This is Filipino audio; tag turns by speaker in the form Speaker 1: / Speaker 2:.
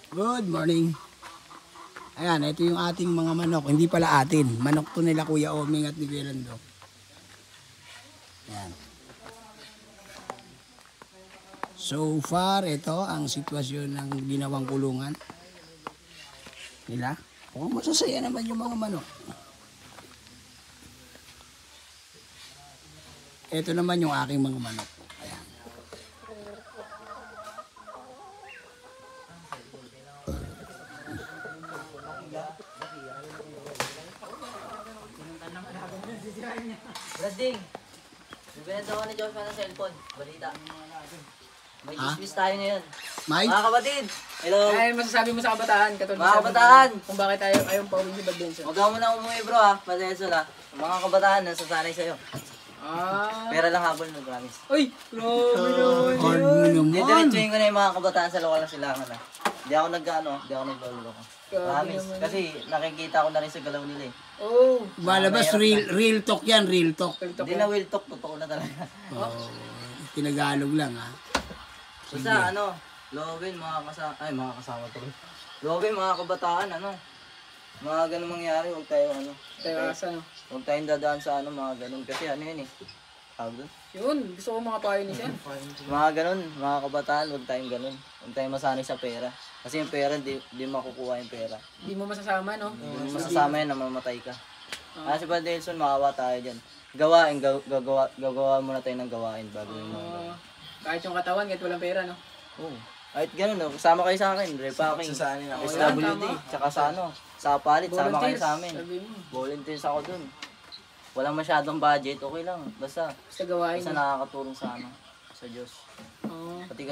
Speaker 1: Good morning. Ayan, ito yung ating mga manok. Hindi pala atin. Manok to nila Kuya Oming at ni Kuya Lando. Ayan. So far, ito ang sitwasyon ng ginawang kulungan nila. Mukhang masasaya naman yung mga manok. Ito naman yung aking mga manok. Ayan.
Speaker 2: Brading, bibenta ko ni Joshua ng cellphone. Balita. May
Speaker 1: Ha?
Speaker 2: dismiss tayo ngayon.
Speaker 1: Mike?
Speaker 2: Mga kapatid, hello.
Speaker 3: Ay, masasabi mo sa kabataan, katulad
Speaker 2: Mga
Speaker 3: sabi mo,
Speaker 2: kabataan!
Speaker 3: kung bakit ayaw pauwi si Bad Benson.
Speaker 2: Huwag ka muna umuwi bro ha, Pasenso na. Mga kabataan, nasasanay sa'yo.
Speaker 3: Ah.
Speaker 2: Pera lang habol mo, promise.
Speaker 3: Uy, grabe naman
Speaker 1: Hard mo
Speaker 3: yun.
Speaker 1: naman.
Speaker 2: Didiretsuhin ko na yung mga kabataan sa lokal na silangan ha. Hindi ako hindi ako nagloloko.
Speaker 3: Grabe
Speaker 2: Promise.
Speaker 3: naman.
Speaker 2: Kasi nakikita ko na rin sa galaw nila eh.
Speaker 3: Oh.
Speaker 1: Malabas, real talk yan, real talk.
Speaker 2: Hindi na will talk, totoo na talaga.
Speaker 1: Oh, tinagalog lang ha.
Speaker 2: Basta Lowin, mga kasama to. Lowin, mga kabataan, mga ganun mangyari, huwag tayo
Speaker 3: Tayo asa, no?
Speaker 2: huwag tayong dadaan sa mga ganun. Kasi yun eh. Tawag doon?
Speaker 3: Yun, gusto ko mga payo ni siya.
Speaker 2: Mga ganun, mga kabataan, huwag tayong ganun. Huwag tayong masanay sa pera. Kasi yung pera, di makukuha yung pera.
Speaker 3: Hindi mo masasama, no?
Speaker 2: Hindi mo masasama yan na mamatay ka. Kasi pa Delson, makawa tayo dyan. Gawain, gagawa muna tayo ng gawain bago yung mga gawain.
Speaker 3: Kahit yung katawan, kahit walang pera, no?
Speaker 2: Oo. Kahit ganun, kasama kayo sa akin, repacking, SWD, tsaka sa palit, sama kayo sa amin.
Speaker 3: Sabi mo.
Speaker 2: Volunteers ako dun. Walang masyadong budget, okay lang. Basta
Speaker 3: Basta gawain.
Speaker 2: nakakatulong sa sa Diyos.
Speaker 3: Oo.
Speaker 2: Pati